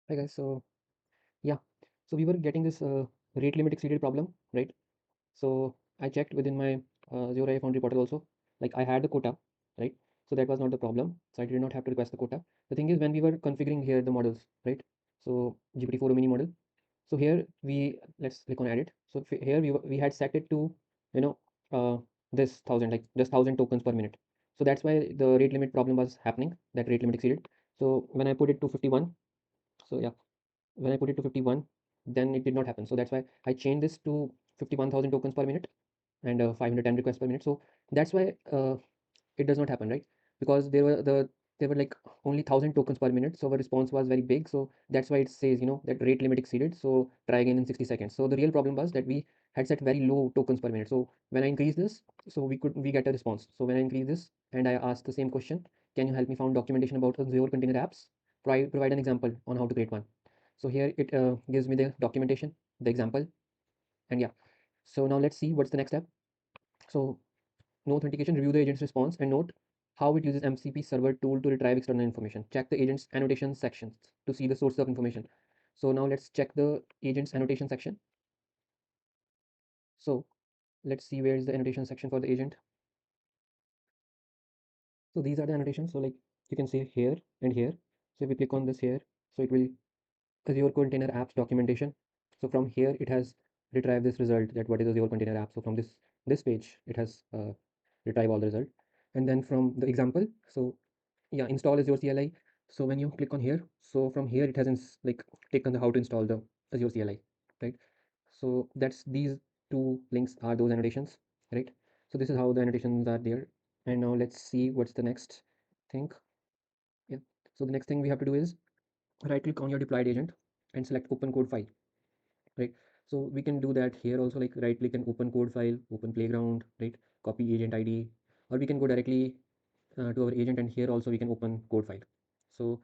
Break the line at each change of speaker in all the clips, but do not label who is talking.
Hi guys, so yeah, so we were getting this rate limit exceeded problem, right? So I checked within my Azure AI Foundry portal also, like I had the quota, right? So that was not the problem. So I did not have to request the quota. The thing is when we were configuring here the models, right? So GPT-4 mini model. So here let's click on edit. So here we had set it to, you know, uh, this thousand, like just 1,000 tokens per minute. So that's why the rate limit problem was happening. That rate limit exceeded. So when I put it to 51, so yeah, when I put it to 51, then it did not happen. So that's why I changed this to 51,000 tokens per minute and 510 requests per minute. So that's why it does not happen, right? Because there were like only 1,000 tokens per minute, so our response was very big. So that's why it says, that rate limit exceeded. So try again in 60 seconds. So the real problem was that we had set very low tokens per minute. So when I increase this, so we get a response. So when I increase this and I ask the same question, can you help me found documentation about Azure container apps? Provide an example on how to create one. So here it gives me the documentation, the example, and yeah. So now let's see what's the next step. So no authentication, review the agent's response and note how it uses MCP server tool to retrieve external information. Check the agent's annotation sections to see the source of information. So now let's check the agent's annotation section. So let's see where is the annotation section for the agent. So these are the annotations. So like you can see here and here. So if we click on this here, so it will Azure Container Apps documentation. So from here it has retrieved this result, that what is Azure Container App. So from this page it has retrieve all the result. And then from the example, so yeah, install Azure CLI. So when you click on here, so from here it has like taken the how to install the Azure CLI, right? So that's these two links are those annotations, right? So this is how the annotations are there. And now let's see what's the next thing. Yeah. So the next thing we have to do is right click on your deployed agent and select open code file, right? So we can do that here also, like right click and open code file, open playground, right? Copy agent ID, or we can go directly to our agent, and here also we can open code file. So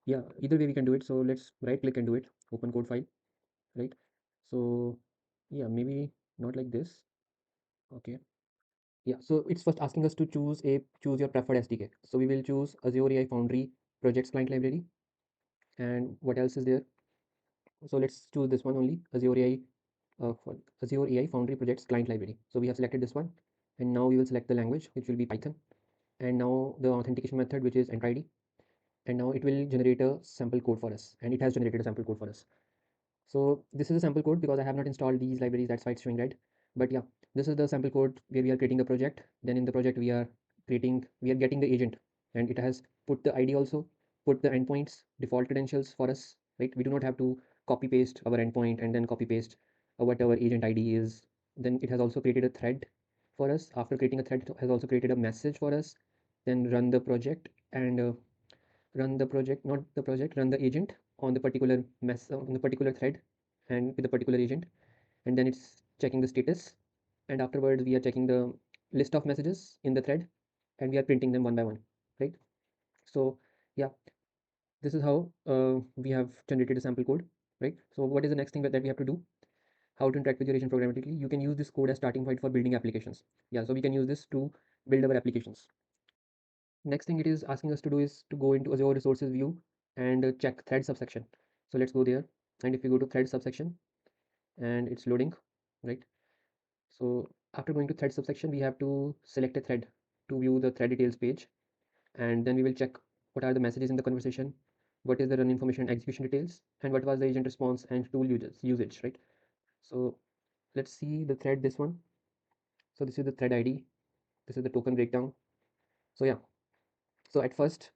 yeah, either way we can do it. So let's right click and do it, open code file, right? So yeah, maybe not like this. Okay. Yeah, so it's first asking us to choose your preferred SDK. So we will choose Azure AI Foundry projects client library. And what else is there? So let's choose this one only, Azure AI for Azure AI Foundry projects client library. So we have selected this one, and now we will select the language, which will be Python, and now the authentication method, which is enter ID, and now it will generate a sample code for us, and it has generated a sample code for us. So this is a sample code because I have not installed these libraries, that's why it's showing red. But yeah, this is the sample code where we are creating the project. Then in the project we are getting the agent, and it has put the ID also, put the endpoints, default credentials for us, right? We do not have to copy paste our endpoint and then copy paste whatever agent ID is. Then it has also created a thread for us. After creating a thread, it has also created a message for us. Then run the project and run the project, not the project, run the agent on the particular on the particular thread and with the particular agent, and then it's checking the status, and afterwards we are checking the list of messages in the thread, and we are printing them one by one, right? So yeah, this is how we have generated a sample code, right? So what is the next thing that we have to do? How to interact with your agent programmatically? You can use this code as starting point for building applications. Yeah, so we can use this to build our applications. Next thing it is asking us to do is to go into Azure resources view and check thread subsection. So let's go there, and if we go to thread subsection and it's loading, right? So after going to thread subsection, we have to select a thread to view the thread details page, and then we will check what are the messages in the conversation, what is the run information and execution details, and what was the agent response and tool usage, right? So let's see the thread, this one. So this is the thread ID, this is the token breakdown. So yeah, so at first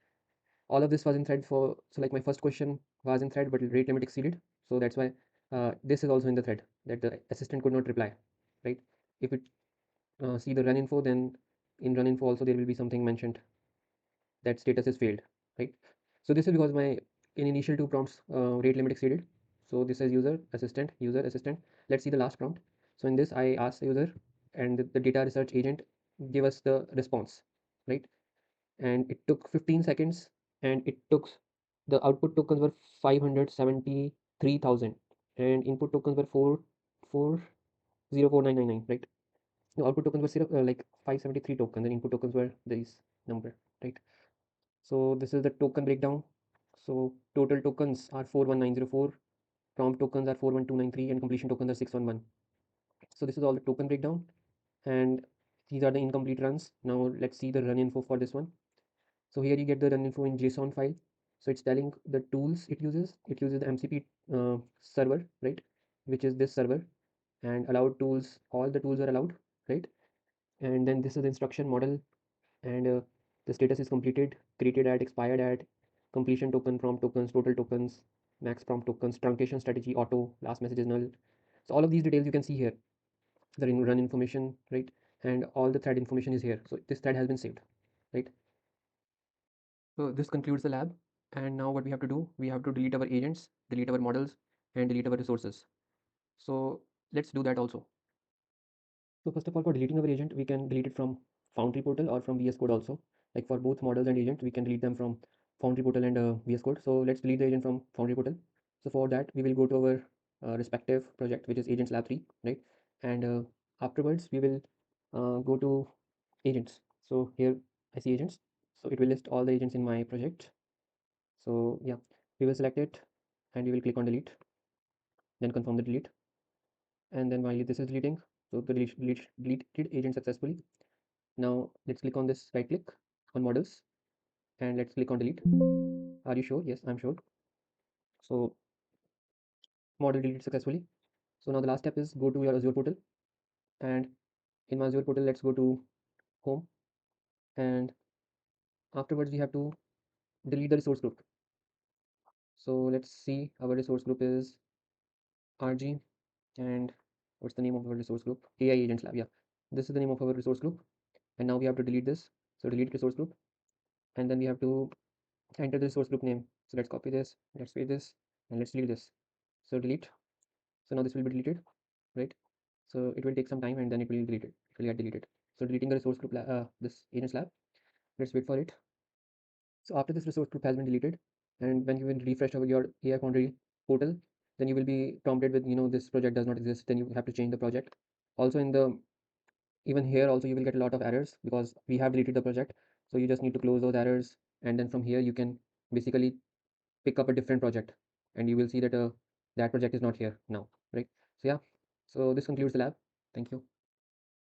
all of this was in thread for, so like my first question was in thread but rate limit exceeded, so that's why this is also in the thread that the assistant could not reply, right? If it see the run info, then in run info also there will be something mentioned that status is failed, right? So this is because my in initial two prompts rate limit exceeded. So this is user assistant. Let's see the last prompt. So in this I asked the user, and the data research agent give us the response, right? And it took 15 seconds, and it took, the output tokens were 573,000 and input tokens were 404,999, right? The output tokens were like 573 tokens and input tokens were this number, right? So this is the token breakdown. So total tokens are 41904, prompt tokens are 41293, and completion tokens are 611. So this is all the token breakdown, and these are the incomplete runs. Now let's see the run info for this one. So here you get the run info in JSON file. So it's telling the tools it uses. It uses the MCP server, right? Which is this server, and allowed tools, all the tools are allowed, right? And then this is the instruction model, and the status is completed, created at, expired at, completion token, prompt tokens, total tokens, max prompt tokens, truncation strategy, auto, last message is null. So all of these details you can see here, the run information, right? And all the thread information is here. So this thread has been saved, right? So this concludes the lab. And now what we have to do, we have to delete our agents, delete our models, and delete our resources. So let's do that also. So first of all, for deleting our agent, we can delete it from Foundry portal or from VS Code also. Like for both models and agent, we can delete them from Foundry portal and VS Code. So let's delete the agent from Foundry portal. So for that, we will go to our respective project, which is Agents Lab 3, right? And afterwards, we will go to agents. So here I see agents. So it will list all the agents in my project. So yeah, we will select it and we will click on delete, then confirm the delete. And then while this is deleting, so the deleted agent successfully. Now let's click on this, right click on models, and let's click on delete. Are you sure? Yes, I'm sure. So model deleted successfully. So now the last step is go to your Azure portal, and in my Azure portal, let's go to home, and afterwards we have to delete the resource group. So let's see, our resource group is RG, and what's the name of our resource group? AI Agents Lab. Yeah, this is the name of our resource group, and now we have to delete this. So delete resource group, and then we have to enter the resource group name. So let's copy this, let's paste this, and let's delete this. So delete. So now this will be deleted, right? So it will take some time and then it will be deleted. It will get deleted. So deleting the resource group, this agents lab. Let's wait for it. So after this resource group has been deleted, and when you will refresh over your AI Foundry portal, then you will be prompted with, this project does not exist. Then you have to change the project. Also in the, even here also you will get a lot of errors because we have deleted the project. So you just need to close those errors, and then from here you can basically pick up a different project, and you will see that that project is not here now, right? So yeah, so this concludes the lab. Thank you.